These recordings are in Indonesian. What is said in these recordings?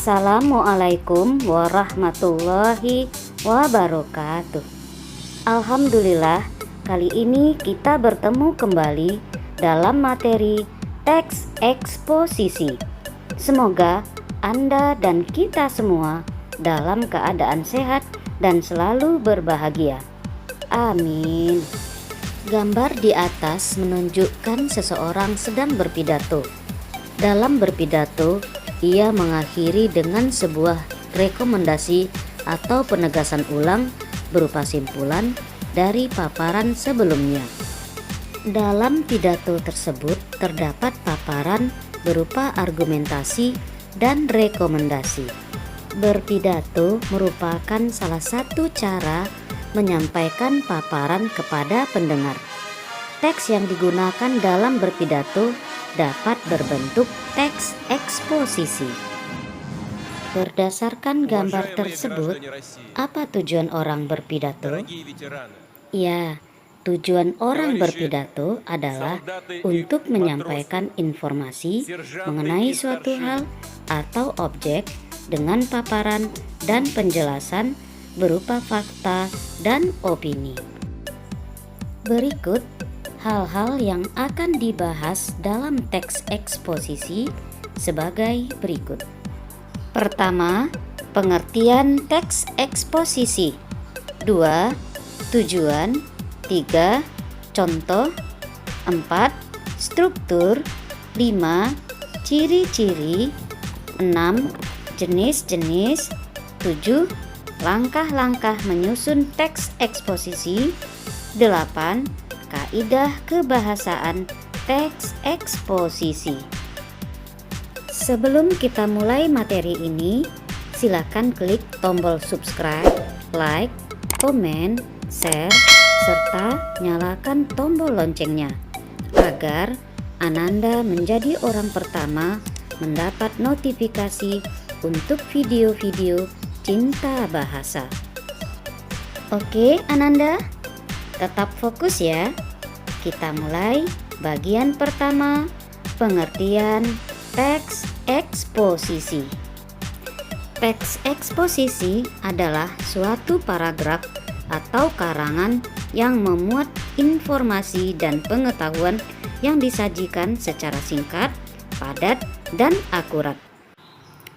Assalamualaikum warahmatullahi wabarakatuh. Alhamdulillah, kali ini kita bertemu kembali dalam materi teks eksposisi. Semoga Anda dan kita semua dalam keadaan sehat dan selalu berbahagia. Amin. Gambar di atas menunjukkan seseorang sedang berpidato. Dalam berpidato, ia mengakhiri dengan sebuah rekomendasi atau penegasan ulang berupa simpulan dari paparan sebelumnya. Dalam pidato tersebut terdapat paparan berupa argumentasi dan rekomendasi. Berpidato merupakan salah satu cara menyampaikan paparan kepada pendengar. Teks yang digunakan dalam berpidato dapat berbentuk teks eksposisi. Berdasarkan gambar tersebut, apa tujuan orang berpidato? Ya, tujuan orang berpidato adalah untuk menyampaikan informasi mengenai suatu hal atau objek dengan paparan dan penjelasan berupa fakta dan opini. Berikut hal-hal yang akan dibahas dalam teks eksposisi sebagai berikut. Pertama, pengertian teks eksposisi. 2. Tujuan. 3. Contoh. 4. Struktur. 5. Ciri-ciri. 6. Jenis-jenis. 7. Langkah-langkah menyusun teks eksposisi. 8. Kaidah kebahasaan teks eksposisi. Sebelum kita mulai materi ini, silakan klik tombol subscribe, like, komen, share, serta nyalakan tombol loncengnya agar Ananda menjadi orang pertama mendapat notifikasi untuk video-video cinta bahasa. Oke, Ananda, tetap fokus ya. Kita mulai bagian pertama, pengertian teks eksposisi. Teks eksposisi adalah suatu paragraf atau karangan yang memuat informasi dan pengetahuan yang disajikan secara singkat, padat, dan akurat.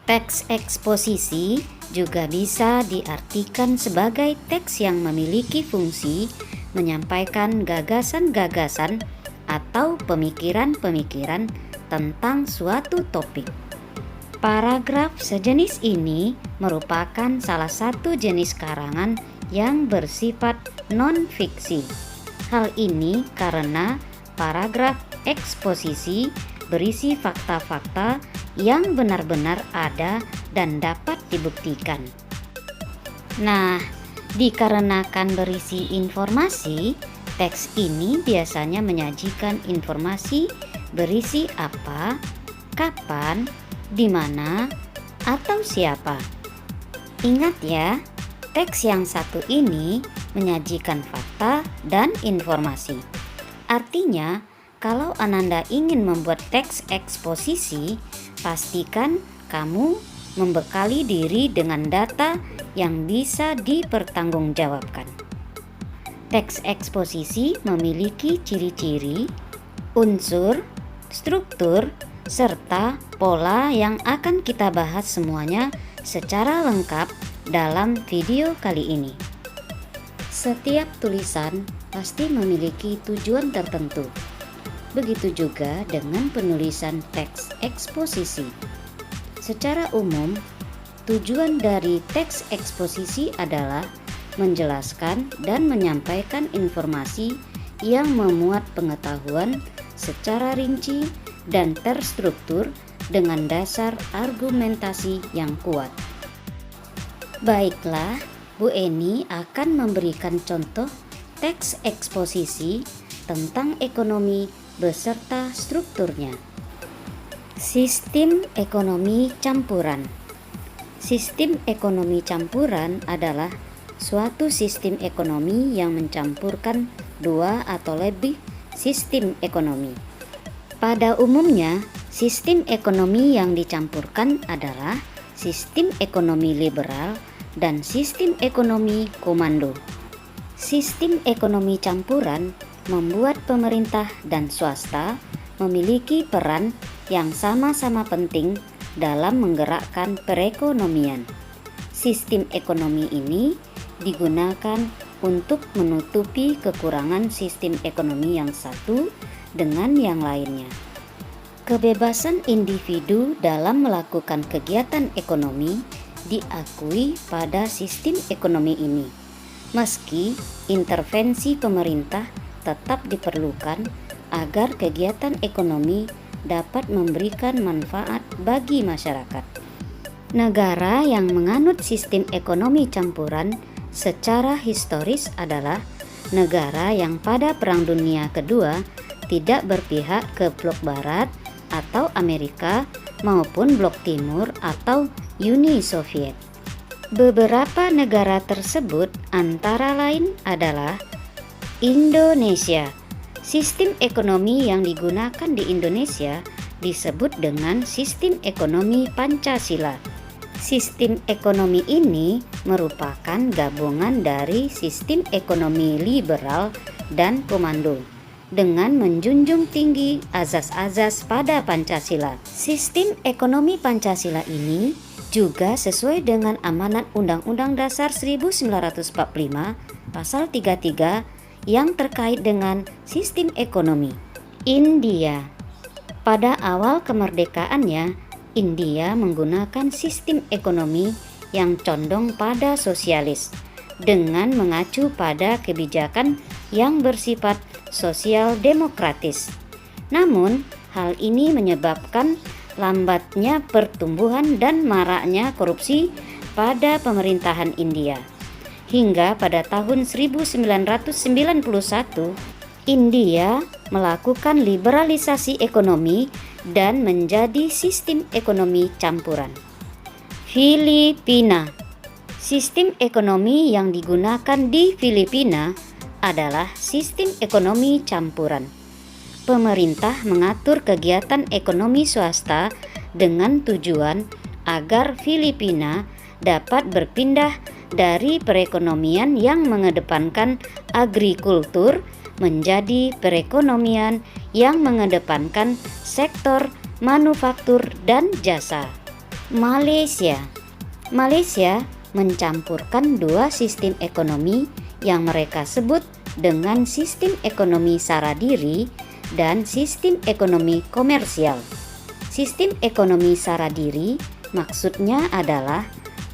Teks eksposisi juga bisa diartikan sebagai teks yang memiliki fungsi menyampaikan gagasan-gagasan atau pemikiran-pemikiran tentang suatu topik. Paragraf sejenis ini merupakan salah satu jenis karangan yang bersifat non-fiksi. Hal ini karena paragraf eksposisi berisi fakta-fakta yang benar-benar ada dan dapat dibuktikan. Nah, dikarenakan berisi informasi, teks ini biasanya menyajikan informasi berisi apa, kapan, di mana, atau siapa. Ingat ya, teks yang satu ini menyajikan fakta dan informasi. Artinya, kalau Ananda ingin membuat teks eksposisi, pastikan kamu membekali diri dengan data yang bisa dipertanggungjawabkan. Teks eksposisi memiliki ciri-ciri, unsur, struktur, serta pola yang akan kita bahas semuanya secara lengkap dalam video kali ini. Setiap tulisan pasti memiliki tujuan tertentu. Begitu juga dengan penulisan teks eksposisi. Secara umum, tujuan dari teks eksposisi adalah menjelaskan dan menyampaikan informasi yang memuat pengetahuan secara rinci dan terstruktur dengan dasar argumentasi yang kuat. Baiklah, Bu Eni akan memberikan contoh teks eksposisi tentang ekonomi beserta strukturnya. Sistem ekonomi campuran. Sistem ekonomi campuran adalah suatu sistem ekonomi yang mencampurkan dua atau lebih sistem ekonomi. Pada umumnya, sistem ekonomi yang dicampurkan adalah sistem ekonomi liberal, dan sistem ekonomi komando. Sistem ekonomi campuran membuat pemerintah dan swasta memiliki peran yang sama-sama penting dalam menggerakkan perekonomian. Sistem ekonomi ini digunakan untuk menutupi kekurangan sistem ekonomi yang satu dengan yang lainnya. Kebebasan individu dalam melakukan kegiatan ekonomi diakui pada sistem ekonomi ini, meski intervensi pemerintah tetap diperlukan agar kegiatan ekonomi dapat memberikan manfaat bagi masyarakat. Negara yang menganut sistem ekonomi campuran secara historis adalah negara yang pada Perang Dunia Kedua tidak berpihak ke blok Barat atau Amerika maupun blok Timur atau Uni Soviet. Beberapa negara tersebut antara lain adalah Indonesia. Sistem ekonomi yang digunakan di Indonesia disebut dengan sistem ekonomi Pancasila. Sistem ekonomi ini merupakan gabungan dari sistem ekonomi liberal dan komando dengan menjunjung tinggi azas-azas pada Pancasila. Sistem ekonomi Pancasila ini juga sesuai dengan amanat Undang-Undang Dasar 1945 Pasal 33 yang terkait dengan sistem ekonomi. India. Pada awal kemerdekaannya, India menggunakan sistem ekonomi yang condong pada sosialis dengan mengacu pada kebijakan yang bersifat sosial demokratis. Namun, hal ini menyebabkan lambatnya pertumbuhan dan maraknya korupsi pada pemerintahan India. Hingga pada tahun 1991, India melakukan liberalisasi ekonomi dan menjadi sistem ekonomi campuran. Filipina. Sistem ekonomi yang digunakan di Filipina adalah sistem ekonomi campuran. Pemerintah mengatur kegiatan ekonomi swasta dengan tujuan agar Filipina dapat berpindah dari perekonomian yang mengedepankan agrikultur menjadi perekonomian yang mengedepankan sektor manufaktur dan jasa. Malaysia. Malaysia mencampurkan dua sistem ekonomi yang mereka sebut dengan sistem ekonomi sara diri dan sistem ekonomi komersial. Sistem ekonomi sara diri maksudnya adalah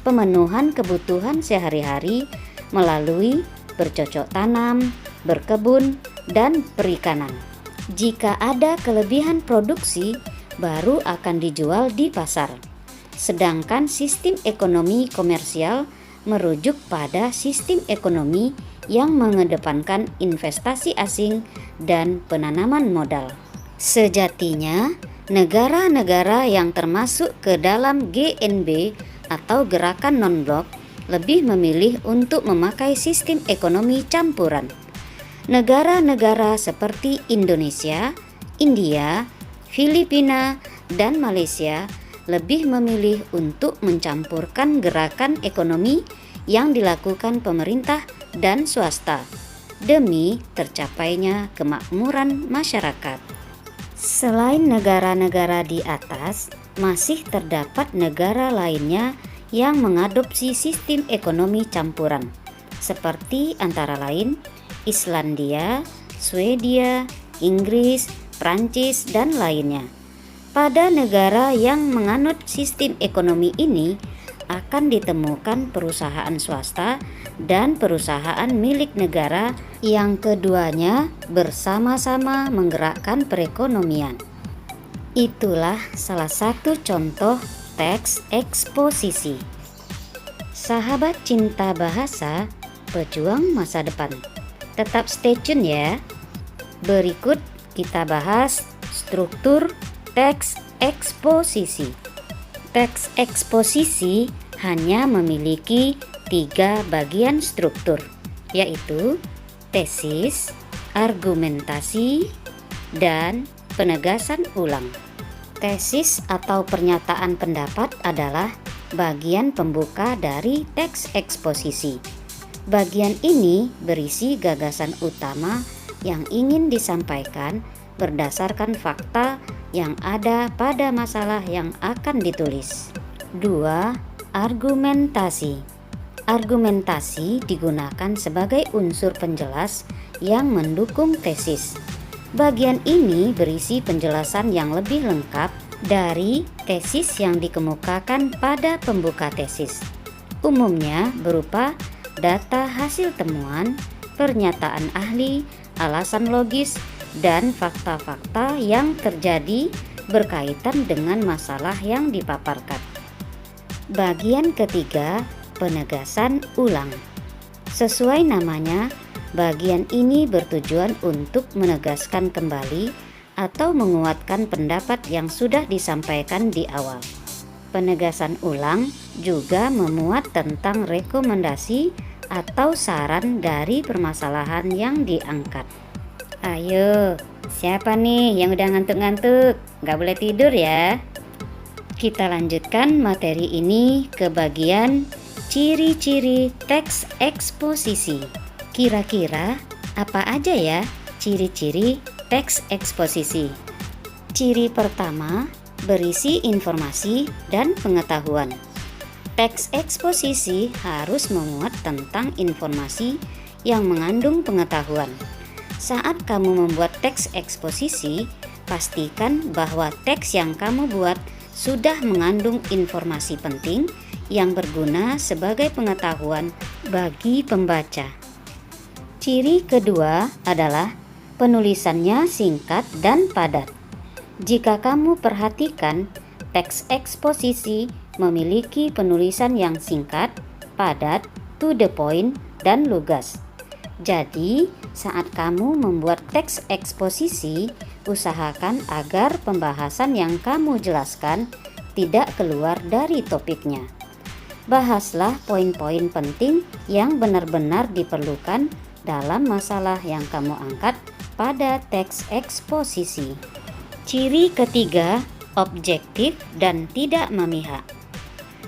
pemenuhan kebutuhan sehari-hari melalui bercocok tanam, berkebun, dan perikanan. Jika ada kelebihan produksi, baru akan dijual di pasar. Sedangkan sistem ekonomi komersial merujuk pada sistem ekonomi yang mengedepankan investasi asing dan penanaman modal. Sejatinya, negara-negara yang termasuk ke dalam GNB atau gerakan non-blok lebih memilih untuk memakai sistem ekonomi campuran. Negara-negara seperti Indonesia, India, Filipina, dan Malaysia lebih memilih untuk mencampurkan gerakan ekonomi yang dilakukan pemerintah dan swasta demi tercapainya kemakmuran masyarakat. Selain negara-negara di atas, masih terdapat negara lainnya yang mengadopsi sistem ekonomi campuran, seperti antara lain Islandia, Swedia, Inggris, Prancis, dan lainnya. Pada negara yang menganut sistem ekonomi ini akan ditemukan perusahaan swasta dan perusahaan milik negara yang keduanya bersama-sama menggerakkan perekonomian. Itulah salah satu contoh teks eksposisi. Sahabat cinta bahasa, pejuang masa depan. Tetap stay tune ya. Berikut kita bahas struktur teks eksposisi. Teks eksposisi hanya memiliki 3 bagian struktur, yaitu tesis, argumentasi, dan penegasan ulang. Tesis atau pernyataan pendapat adalah bagian pembuka dari teks eksposisi. Bagian ini berisi gagasan utama yang ingin disampaikan berdasarkan fakta yang ada pada masalah yang akan ditulis. 2. Argumentasi. Argumentasi digunakan sebagai unsur penjelas yang mendukung tesis. Bagian ini berisi penjelasan yang lebih lengkap dari tesis yang dikemukakan pada pembuka tesis. Umumnya berupa data hasil temuan, pernyataan ahli, alasan logis, dan fakta-fakta yang terjadi berkaitan dengan masalah yang dipaparkan. Bagian ketiga, penegasan ulang. Sesuai namanya, bagian ini bertujuan untuk menegaskan kembali atau menguatkan pendapat yang sudah disampaikan di awal. Penegasan ulang juga memuat tentang rekomendasi atau saran dari permasalahan yang diangkat. Ayo, siapa nih yang udah ngantuk-ngantuk? Gak boleh tidur ya. Kita lanjutkan materi ini ke bagian ciri-ciri teks eksposisi. Kira-kira apa aja ya ciri-ciri teks eksposisi? Ciri pertama, berisi informasi dan pengetahuan. Teks eksposisi harus memuat tentang informasi yang mengandung pengetahuan. Saat kamu membuat teks eksposisi, pastikan bahwa teks yang kamu buat sudah mengandung informasi penting yang berguna sebagai pengetahuan bagi pembaca. Ciri kedua adalah penulisannya singkat dan padat. Jika kamu perhatikan, teks eksposisi memiliki penulisan yang singkat, padat, to the point, dan lugas. Jadi, saat kamu membuat teks eksposisi, usahakan agar pembahasan yang kamu jelaskan tidak keluar dari topiknya. Bahaslah poin-poin penting yang benar-benar diperlukan dalam masalah yang kamu angkat pada teks eksposisi. Ciri ketiga, objektif dan tidak memihak.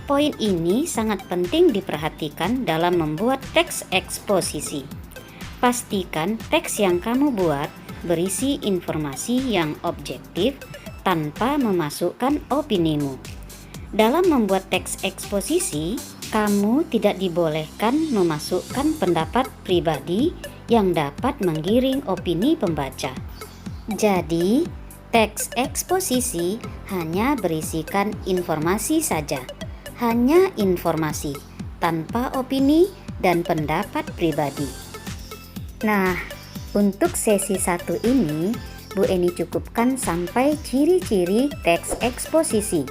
Poin ini sangat penting diperhatikan dalam membuat teks eksposisi. Pastikan teks yang kamu buat berisi informasi yang objektif tanpa memasukkan opinimu. Dalam membuat teks eksposisi, kamu tidak dibolehkan memasukkan pendapat pribadi yang dapat menggiring opini pembaca. Jadi, teks eksposisi hanya berisikan informasi saja, hanya informasi, tanpa opini dan pendapat pribadi. Nah, untuk sesi 1 ini, Bu Eni cukupkan sampai ciri-ciri teks eksposisi.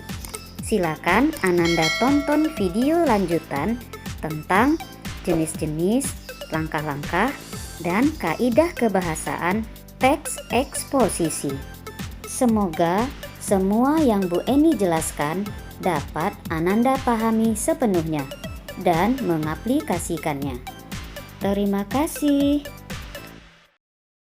Silakan Ananda tonton video lanjutan tentang jenis-jenis, langkah-langkah, dan kaidah kebahasaan teks eksposisi. Semoga semua yang Bu Eni jelaskan dapat Ananda pahami sepenuhnya dan mengaplikasikannya. Terima kasih.